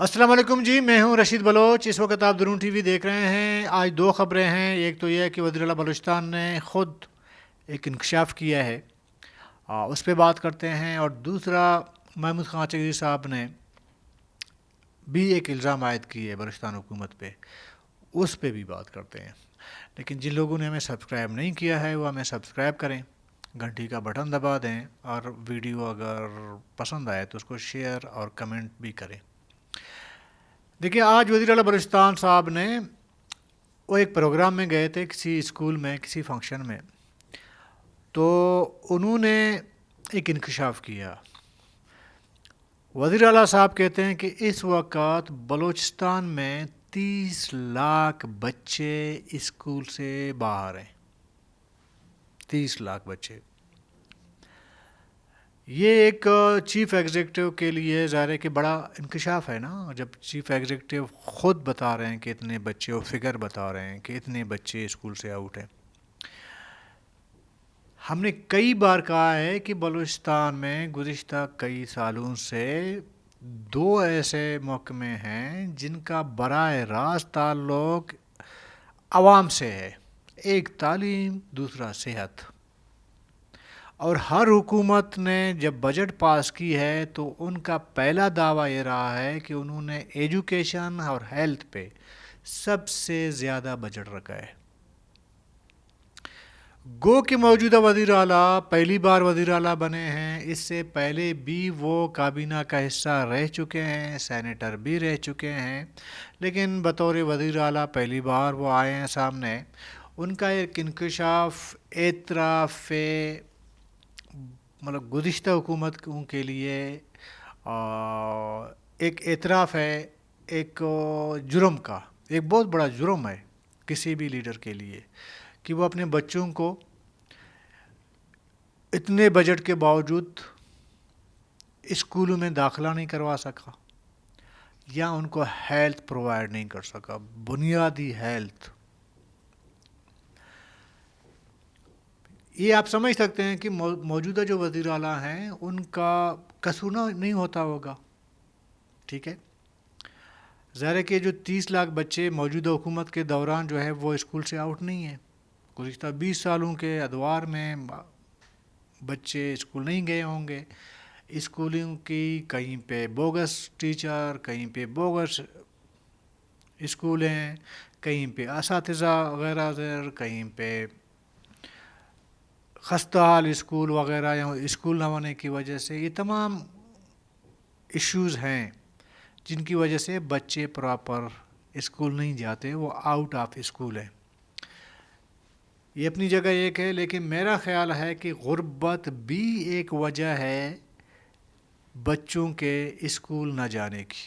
السلام علیکم جی، میں ہوں رشید بلوچ۔ اس وقت آپ درون ٹی وی دیکھ رہے ہیں۔ آج دو خبریں ہیں، ایک تو یہ ہے کہ وزیر اعلیٰ بلوچستان نے خود ایک انکشاف کیا ہے، اس پہ بات کرتے ہیں، اور دوسرا محمود خان چودھری صاحب نے بھی ایک الزام عائد کی ہے بلوچستان حکومت پہ، اس پہ بھی بات کرتے ہیں۔ لیکن جن لوگوں نے ہمیں سبسکرائب نہیں کیا ہے وہ ہمیں سبسکرائب کریں، گھنٹی کا بٹن دبا دیں، اور ویڈیو اگر پسند آئے تو اس کو شیئر اور کمنٹ بھی کریں۔ دیکھیے، آج وزیر اعلیٰ بلوچستان صاحب نے وہ ایک پروگرام میں گئے تھے، کسی اسکول میں، کسی فنکشن میں، تو انہوں نے ایک انکشاف کیا۔ وزیر اعلیٰ صاحب کہتے ہیں کہ اس وقت بلوچستان میں 30 لاکھ بچے اسکول سے باہر ہیں۔ 30 لاکھ بچے، یہ ایک چیف ایگزیکٹو کے لیے ظاہر ہے کہ بڑا انکشاف ہے نا، جب چیف ایگزیکٹو خود بتا رہے ہیں کہ اتنے بچے، وہ فگر بتا رہے ہیں کہ اتنے بچے اسکول سے آؤٹ ہیں۔ ہم نے کئی بار کہا ہے کہ بلوچستان میں گزشتہ کئی سالوں سے دو ایسے محکمے ہیں جن کا براہ راست تعلق عوام سے ہے، ایک تعلیم، دوسرا صحت۔ اور ہر حکومت نے جب بجٹ پاس کی ہے تو ان کا پہلا دعویٰ یہ رہا ہے کہ انہوں نے ایجوکیشن اور ہیلتھ پہ سب سے زیادہ بجٹ رکھا ہے۔ گو کہ موجودہ وزیر اعلیٰ پہلی بار وزیر اعلیٰ بنے ہیں، اس سے پہلے بھی وہ کابینہ کا حصہ رہ چکے ہیں، سینیٹر بھی رہ چکے ہیں، لیکن بطور وزیر اعلیٰ پہلی بار وہ آئے ہیں سامنے۔ ان کا ایک انکشاف اعتراف مطلب گزشتہ حکومتوں کے لیے ایک اعتراف ہے، ایک جرم کا، ایک بہت بڑا جرم ہے کسی بھی لیڈر کے لیے کہ وہ اپنے بچوں کو اتنے بجٹ کے باوجود اسکولوں میں داخلہ نہیں کروا سکا، یا ان کو ہیلتھ پرووائڈ نہیں کر سکا، بنیادی ہیلتھ۔ یہ آپ سمجھ سکتے ہیں کہ موجودہ جو وزیر اعلیٰ ہیں ان کا قصور نہیں ہوتا ہوگا، ٹھیک ہے۔ ظاہر ہے کہ جو 30 لاکھ بچے موجودہ حکومت کے دوران جو ہے وہ اسکول سے آؤٹ نہیں ہیں۔ گزشتہ 20 سالوں کے ادوار میں بچے اسکول نہیں گئے ہوں گے، اسکولوں کی کہیں پہ بوگس ٹیچر، کہیں پہ بوگس اسکول ہیں، کہیں پہ اساتذہ غیر حاضر، کہیں پہ خستہ حال اسکول وغیرہ، یا اسکول نہ ہونے کی وجہ سے یہ تمام ایشوز ہیں جن کی وجہ سے بچے پراپر اسکول نہیں جاتے، وہ آؤٹ آف اسکول ہیں۔ یہ اپنی جگہ ایک ہے، لیکن میرا خیال ہے کہ غربت بھی ایک وجہ ہے بچوں کے اسکول نہ جانے کی۔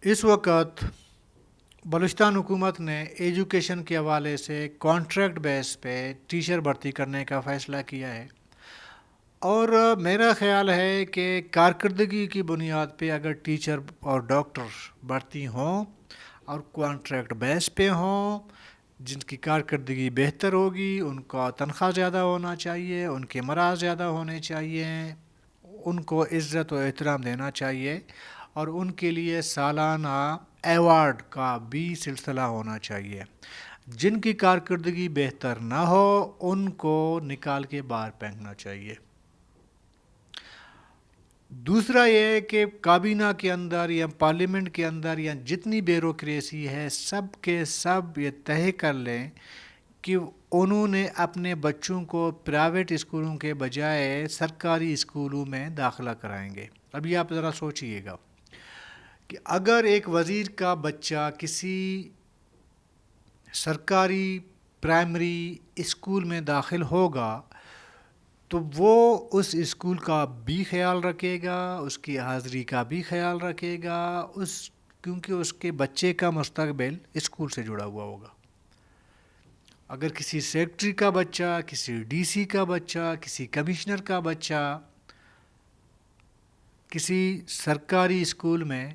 اس وقت بلوچستان حکومت نے ایجوکیشن کے حوالے سے کانٹریکٹ بیس پہ ٹیچر بھرتی کرنے کا فیصلہ کیا ہے، اور میرا خیال ہے کہ کارکردگی کی بنیاد پہ اگر ٹیچر اور ڈاکٹر بھرتی ہوں اور کانٹریکٹ بیس پہ ہوں، جن کی کارکردگی بہتر ہوگی، ان کا تنخواہ زیادہ ہونا چاہیے، ان کے مراحل زیادہ ہونے چاہیے، ان کو عزت و احترام دینا چاہیے، اور ان کے لیے سالانہ ایوارڈ کا بھی سلسلہ ہونا چاہیے۔ جن کی کارکردگی بہتر نہ ہو ان کو نکال کے باہر پھینکنا چاہیے۔ دوسرا یہ ہے کہ کابینہ کے اندر یا پارلیمنٹ کے اندر یا جتنی بیوروکریسی ہے، سب کے سب یہ طے کر لیں کہ انہوں نے اپنے بچوں کو پرائیویٹ اسکولوں کے بجائے سرکاری اسکولوں میں داخلہ کرائیں گے۔ ابھی آپ ذرا سوچئے گا کہ اگر ایک وزیر کا بچہ کسی سرکاری پرائمری اسکول میں داخل ہوگا تو وہ اس اسکول کا بھی خیال رکھے گا، اس کی حاضری کا بھی خیال رکھے گا، کیونکہ اس کے بچے کا مستقبل اسکول سے جڑا ہوا ہوگا۔ اگر کسی سیکرٹری کا بچہ، کسی ڈی سی کا بچہ، کسی کمشنر کا بچہ کسی سرکاری اسکول میں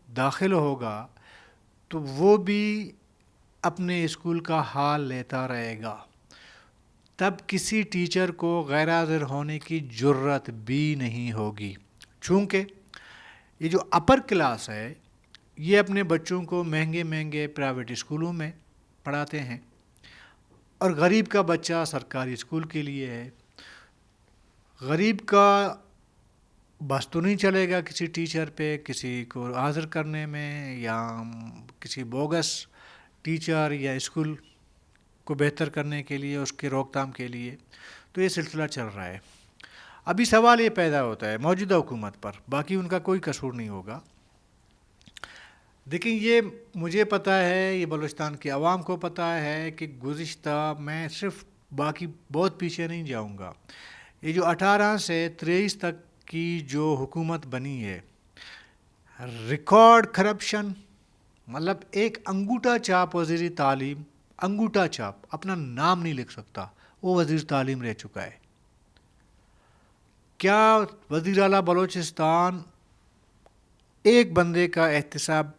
داخل ہوگا تو وہ بھی اپنے اسکول کا حال لیتا رہے گا، تب کسی ٹیچر کو غیر حاضر ہونے کی جرت بھی نہیں ہوگی۔ چونکہ یہ جو اپر کلاس ہے یہ اپنے بچوں کو مہنگے مہنگے پرائیویٹ اسکولوں میں پڑھاتے ہیں، اور غریب کا بچہ سرکاری اسکول کے لیے ہے. غریب کا بس تو نہیں چلے گا کسی ٹیچر پہ کسی کو حاضر کرنے میں، یا کسی بوگس ٹیچر یا اسکول کو بہتر کرنے کے لیے، اس کے روک تھام کے لیے. تو یہ سلسلہ چل رہا ہے. ابھی سوال یہ پیدا ہوتا ہے موجودہ حکومت پر، باقی ان کا کوئی قصور نہیں ہوگا. دیکھیں، یہ مجھے پتہ ہے، یہ بلوچستان کی عوام کو پتہ ہے کہ گزشتہ، میں صرف باقی بہت پیچھے نہیں جاؤں گا، یہ جو 18 سے 23 تک کی جو حکومت بنی ہے، ریکارڈ کرپشن، مطلب ایک انگوٹھا چھاپ وزیر تعلیم، انگوٹھا چھاپ اپنا نام نہیں لکھ سکتا، وہ وزیر تعلیم رہ چکا ہے. کیا وزیر اعلیٰ بلوچستان ایک بندے کا احتساب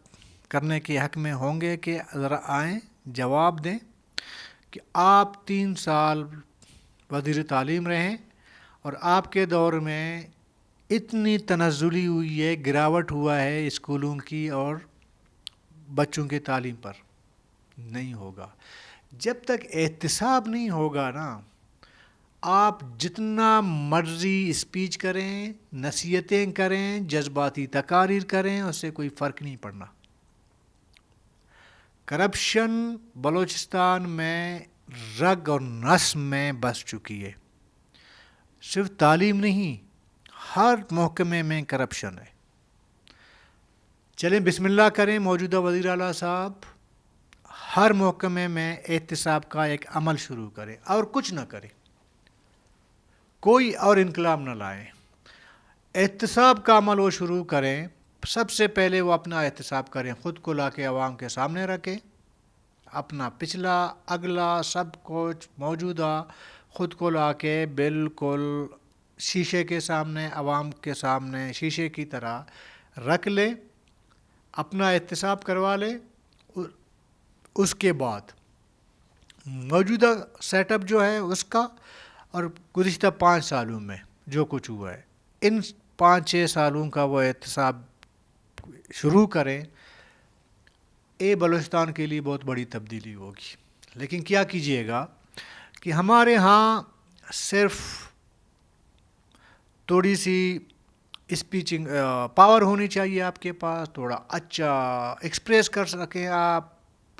کرنے کے حق میں ہوں گے کہ ذرا آئیں جواب دیں کہ آپ 3 سال وزیر تعلیم رہیں اور آپ کے دور میں اتنی تنزلی ہوئی ہے، گراوٹ ہوا ہے اسکولوں کی اور بچوں کے تعلیم پر؟ نہیں ہوگا. جب تک احتساب نہیں ہوگا نا، آپ جتنا مرضی اسپیچ کریں، نصیحتیں کریں، جذباتی تقاریر کریں، اس سے کوئی فرق نہیں پڑنا. کرپشن بلوچستان میں رگ اور نس میں بس چکی ہے. صرف تعلیم نہیں، ہر محکمے میں کرپشن ہے. چلیں بسم اللہ کریں موجودہ وزیر اعلیٰ صاحب، ہر محکمے میں احتساب کا ایک عمل شروع کریں اور کچھ نہ کریں، کوئی اور انقلاب نہ لائیں. احتساب کا عمل وہ شروع کریں. سب سے پہلے وہ اپنا احتساب کریں، خود کو لا کے عوام کے سامنے رکھیں، اپنا پچھلا اگلا سب کچھ موجودہ خود کو لا کے بالکل شیشے کے سامنے، عوام کے سامنے شیشے کی طرح رکھ لیں، اپنا احتساب کروا لیں. اس کے بعد موجودہ سیٹ اپ جو ہے اس کا، اور گزشتہ 5 سالوں میں جو کچھ ہوا ہے، ان 5-6 سالوں کا وہ احتساب شروع کریں. بلوچستان کے لیے بہت بڑی تبدیلی ہوگی. لیکن کیا کیجئے گا کہ ہمارے ہاں صرف تھوڑی سی اسپیچنگ پاور ہونی چاہیے آپ کے پاس، تھوڑا اچھا ایکسپریس کر سکیں آپ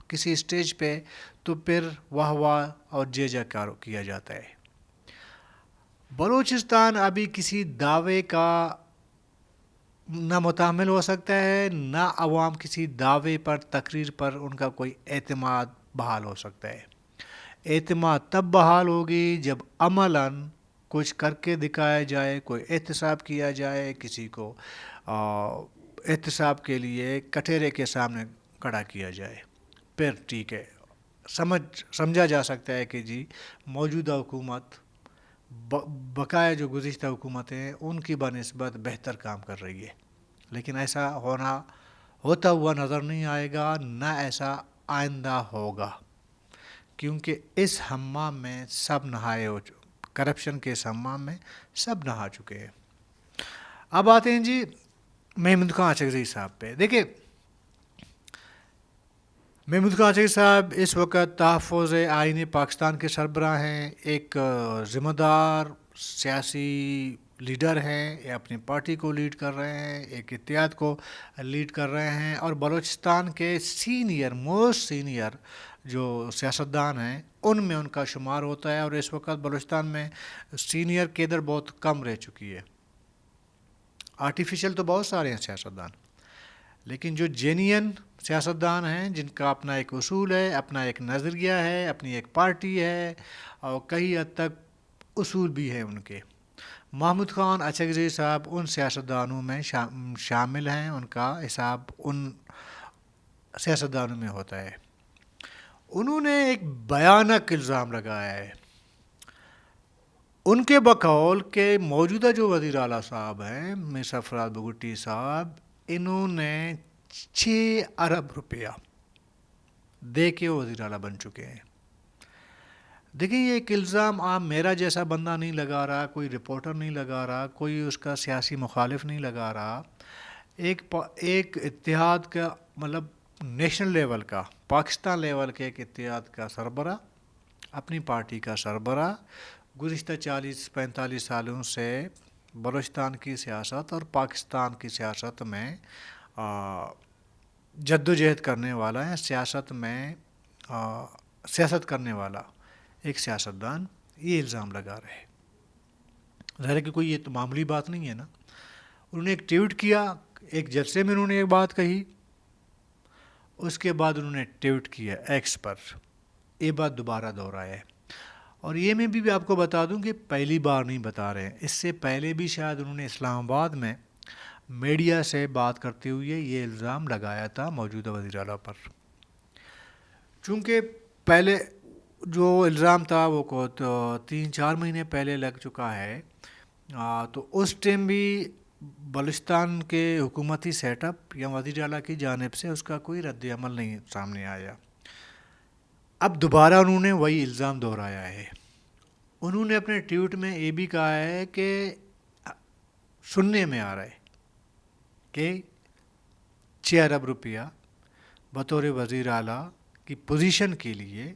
کسی اسٹیج پہ، تو پھر واہ واہ اور جے جیکار کیا جاتا ہے. بلوچستان ابھی کسی دعوے کا نہ متحمل ہو سکتا ہے، نہ عوام کسی دعوے پر، تقریر پر ان کا کوئی اعتماد بحال ہو سکتا ہے. اعتماد تب بحال ہوگی جب عملاً کچھ کر کے دکھایا جائے، کوئی احتساب کیا جائے، کسی کو احتساب کے لیے کٹہرے کے سامنے کھڑا کیا جائے. پھر ٹھیک ہے، سمجھا جا سکتا ہے کہ جی موجودہ حکومت بقایا جو گزشتہ حکومتیں ہیں ان کی بنسبت بہتر کام کر رہی ہے. لیکن ایسا ہوتا ہوا نظر نہیں آئے گا، نہ ایسا آئندہ ہوگا، کیونکہ اس حمام میں سب نہائے ہو چکے، کرپشن کے اس حمام میں سب نہا چکے ہیں. اب آتے ہیں جی محمود خان اچکزئی صاحب پہ. دیکھیں، محمود خان اچکزئی صاحب اس وقت تحفظ آئین پاکستان کے سربراہ ہیں، ایک ذمہ دار سیاسی لیڈر ہیں، یہ اپنی پارٹی کو لیڈ کر رہے ہیں، ایک اتحاد کو لیڈ کر رہے ہیں، اور بلوچستان کے موسٹ سینئر جو سیاستدان ہیں ان میں ان کا شمار ہوتا ہے. اور اس وقت بلوچستان میں سینئر کیڈر بہت کم رہ چکی ہے. آرٹیفیشل تو بہت سارے ہیں سیاستدان، لیکن جو جینین سیاستدان ہیں جن کا اپنا ایک اصول ہے، اپنا ایک نظریہ ہے، اپنی ایک پارٹی ہے، اور کئی حد تک اصول بھی ہیں ان کے. محمود خان اچکزئی صاحب ان سیاستدانوں میں شامل ہیں، ان کا حساب ان سیاستدانوں میں ہوتا ہے. انہوں نے ایک بھیانک الزام لگایا ہے. ان کے بقول کہ موجودہ جو وزیر اعلیٰ صاحب ہیں میر سرفراز بگٹی صاحب، انہوں نے 6 ارب روپیہ دے کے وزیر اعلیٰ بن چکے ہیں. دیکھیں یہ ایک الزام عام میرا جیسا بندہ نہیں لگا رہا، کوئی رپورٹر نہیں لگا رہا، کوئی اس کا سیاسی مخالف نہیں لگا رہا، ایک اتحاد کا مطلب نیشنل لیول کا، پاکستان لیول کے ایک اتحاد کا سربراہ، اپنی پارٹی کا سربراہ گزشتہ 40-45 سالوں سے بلوچستان کی سیاست اور پاکستان کی سیاست میں جد و جہد کرنے والا ہے، سیاست میں سیاست کرنے والا ایک سیاستدان یہ الزام لگا رہے. ظاہر ہے کہ کوئی یہ تو معمولی بات نہیں ہے نا. انہوں نے ایک ٹویٹ کیا، ایک جلسے میں انہوں نے ایک بات کہی، اس کے بعد انہوں نے ٹویٹ کیا ایکس پر، یہ بات دوبارہ دہرایا ہے. اور یہ میں بھی آپ کو بتا دوں کہ پہلی بار نہیں بتا رہے ہیں، اس سے پہلے بھی شاید انہوں نے اسلام آباد میں میڈیا سے بات کرتے ہوئے یہ الزام لگایا تھا موجودہ وزیر اعلیٰ پر. چونکہ پہلے جو الزام تھا وہ 3-4 مہینے پہلے لگ چکا ہے، تو اس ٹائم بھی بلوچستان کے حکومتی سیٹ اپ یا وزیر اعلیٰ کی جانب سے اس کا کوئی رد عمل نہیں سامنے آیا. اب دوبارہ انہوں نے وہی الزام دہرایا ہے. انہوں نے اپنے ٹویٹ میں یہ بھی کہا ہے کہ سننے میں آ رہا ہے کہ 6 ارب روپیہ بطور وزیر اعلیٰ کی پوزیشن کے لیے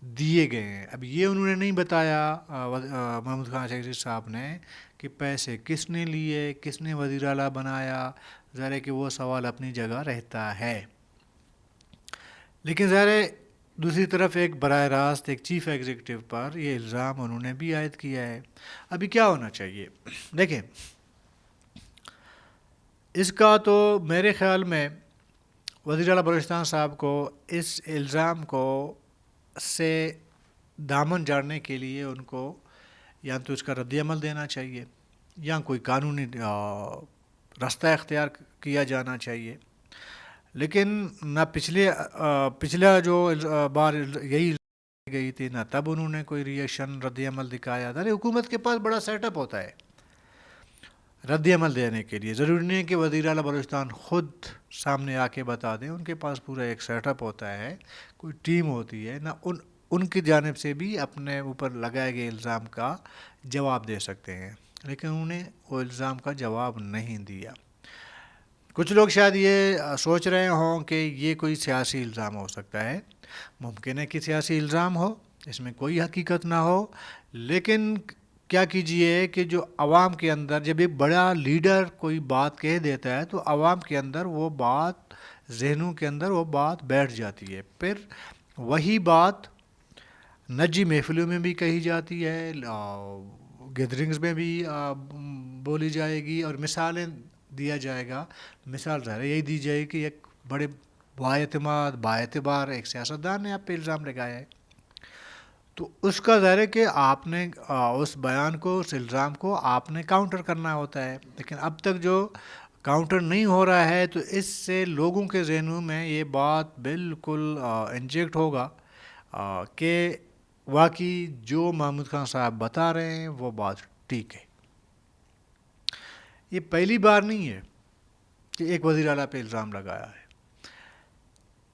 دیے گئے ہیں. اب یہ انہوں نے نہیں بتایا محمود خان سیکرٹری صاحب نے کہ پیسے کس نے لیے، کس نے وزیر اعلیٰ بنایا. ظاہر ہے کہ وہ سوال اپنی جگہ رہتا ہے، لیکن ظاہر ہے دوسری طرف ایک براہ راست ایک چیف ایگزیکٹو پر یہ الزام انہوں نے بھی عائد کیا ہے. ابھی کیا ہونا چاہیے؟ دیکھیں اس کا تو میرے خیال میں وزیر اعلیٰ بلوچستان صاحب کو اس الزام کو سے دامن جاڑنے کے لیے ان کو یا تو اس کا رد عمل دینا چاہیے یا کوئی قانونی راستہ اختیار کیا جانا چاہیے. لیکن نہ پچھلا جو بار یہی گئی تھی، نہ تب انہوں نے کوئی ریئیکشن رد عمل دکھایا تھا. حکومت کے پاس بڑا سیٹ اپ ہوتا ہے رد عمل دینے کے لیے. ضروری نہیں ہے کہ وزیر اعلیٰ بلوچستان خود سامنے آ کے بتا دیں، ان کے پاس پورا ایک سیٹ اپ ہوتا ہے، کوئی ٹیم ہوتی ہے، نہ ان کی جانب سے بھی اپنے اوپر لگائے گئے الزام کا جواب دے سکتے ہیں. لیکن انہوں نے وہ الزام کا جواب نہیں دیا. کچھ لوگ شاید یہ سوچ رہے ہوں کہ یہ کوئی سیاسی الزام ہو سکتا ہے. ممکن ہے کہ سیاسی الزام ہو، اس میں کوئی حقیقت نہ ہو، لیکن کیا کیجئے کہ جو عوام کے اندر جب ایک بڑا لیڈر کوئی بات کہہ دیتا ہے تو عوام کے اندر وہ بات، ذہنوں کے اندر وہ بات بیٹھ جاتی ہے. پھر وہی بات نجی محفلوں میں بھی کہی جاتی ہے، گیدرنگز میں بھی بولی جائے گی اور مثالیں دیا جائے گا. مثال ظاہر یہی دی جائے کہ ایک بڑے باعتبار ایک سیاستدان نے آپ پہ الزام لگایا ہے، تو اس کا ظاہر ہے کہ آپ نے اس بیان کو، اس الزام کو آپ نے کاؤنٹر کرنا ہوتا ہے. لیکن اب تک جو کاؤنٹر نہیں ہو رہا ہے تو اس سے لوگوں کے ذہنوں میں یہ بات بالکل انجیکٹ ہوگا کہ واقعی جو محمود خان صاحب بتا رہے ہیں وہ بات ٹھیک ہے. یہ پہلی بار نہیں ہے کہ ایک وزیر اعلیٰ پہ الزام لگایا ہے.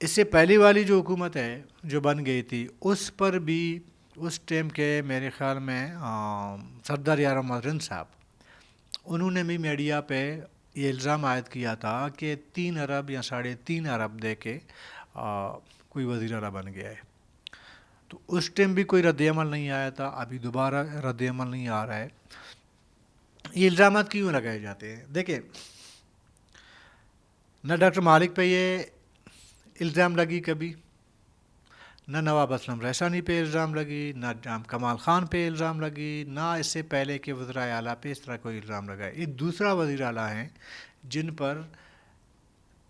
اس سے پہلی والی جو حکومت ہے جو بن گئی تھی اس پر بھی اس ٹائم کے میرے خیال میں سردار یار محمد صاحب، انہوں نے بھی میڈیا پہ یہ الزام عائد کیا تھا کہ 3 ارب یا 3.5 ارب دے کے کوئی وزیر اعلیٰ بن گیا ہے. تو اس ٹائم بھی کوئی رد عمل نہیں آیا تھا، ابھی دوبارہ رد عمل نہیں آ رہا ہے. یہ الزامات کیوں لگائے جاتے ہیں؟ دیکھیں نہ ڈاکٹر مالک پہ یہ الزام لگی کبھی، نہ نواب اسلم رحسانی پہ الزام لگی، نہ کمال خان پہ الزام لگی، نہ اس سے پہلے کے وزرائے اعلیٰ پہ اس طرح کوئی الزام لگا. یہ دوسرا وزیر اعلیٰ ہیں جن پر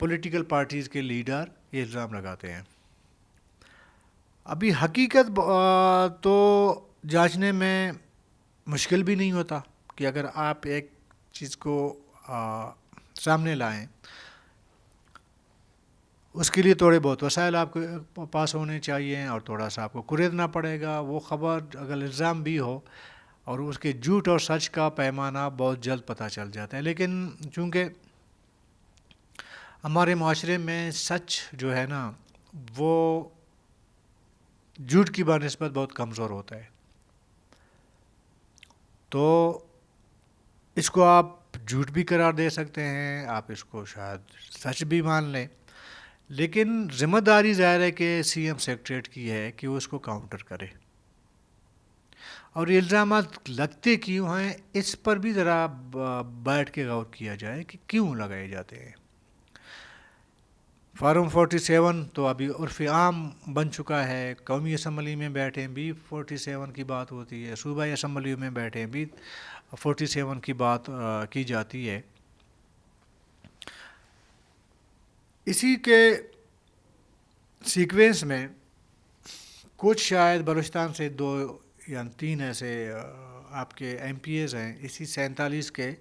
پولیٹیکل پارٹیز کے لیڈر یہ الزام لگاتے ہیں. ابھی حقیقت تو جانچنے میں مشکل بھی نہیں ہوتا کہ اگر آپ ایک چیز کو سامنے لائیں، اس کے لیے تھوڑے بہت وسائل آپ کے پاس ہونے چاہیے اور تھوڑا سا آپ کو کریدنا پڑے گا. وہ خبر اگر الزام بھی ہو اور اس کے جھوٹ اور سچ کا پیمانہ بہت جلد پتہ چل جاتا ہے. لیکن چونکہ ہمارے معاشرے میں سچ جو ہے نا وہ جھوٹ کی بنسبت بہت کمزور ہوتا ہے. تو اس کو آپ جھوٹ بھی قرار دے سکتے ہیں, آپ اس کو شاید سچ بھی مان لیں, لیکن ذمہ داری ظاہر ہے کہ سی ایم سیکریٹریٹ کی ہے کہ وہ اس کو کاؤنٹر کرے. اور یہ الزامات لگتے کیوں ہیں اس پر بھی ذرا بیٹھ کے غور کیا جائے کہ کیوں لگائے جاتے ہیں. فارم 47 تو ابھی عرف عام بن چکا ہے, قومی اسمبلی میں بیٹھیں بھی 47 کی بات ہوتی ہے, صوبائی اسمبلی میں بیٹھیں بھی 47 کی بات کی جاتی ہے. اسی کے سیکوینس میں کچھ شاید بلوچستان سے 2 یا 3 ایسے آپ کے ایم پی ایز ہیں اسی 47 کے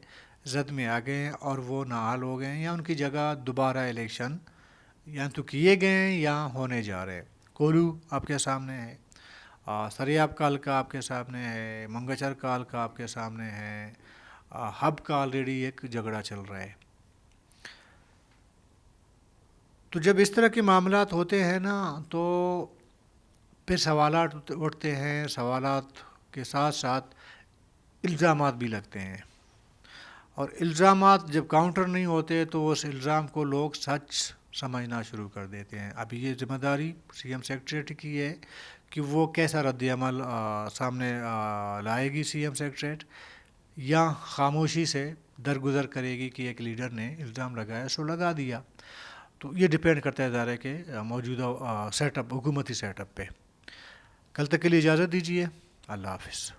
زد میں آ گئے ہیں اور وہ نااہل ہو گئے ہیں, یا ان کی جگہ دوبارہ الیکشن یا تو کیے گئے ہیں یا ہونے جا رہے ہیں. کولو آپ کے سامنے ہے, سریاب کال کا آپ کے سامنے ہے, منگچر کال کا آپ کے سامنے ہے, ہب کا آلریڈی ایک جھگڑا چل رہا ہے. تو جب اس طرح کے معاملات ہوتے ہیں نا تو پھر سوالات اٹھتے ہیں, سوالات کے ساتھ ساتھ الزامات بھی لگتے ہیں, اور الزامات جب کاؤنٹر نہیں ہوتے تو اس الزام کو لوگ سچ سمجھنا شروع کر دیتے ہیں. ابھی یہ ذمہ داری سی ایم سیکریٹریٹ کی ہے کہ وہ کیسا رد عمل سامنے لائے گی سی ایم سیکریٹریٹ, یا خاموشی سے درگزر کرے گی کہ ایک لیڈر نے الزام لگایا سو لگا دیا. تو یہ ڈپینڈ کرتا ہے ادارے کے موجودہ سیٹ اپ, حکومتی سیٹ اپ پہ. کل تک کے لیے اجازت دیجیے. اللہ حافظ.